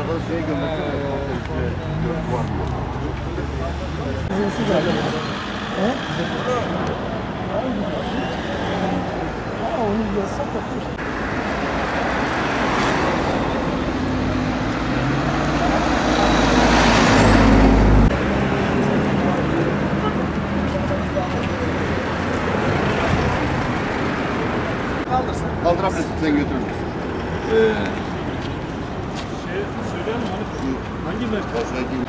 Arada şey gömülsün. Var mı? İzinsiz abi. He? Onu yazsak da. Kaldırabilirsin, sen götürürsün. Söyleyelim mi? Hangi merkez? Hangi?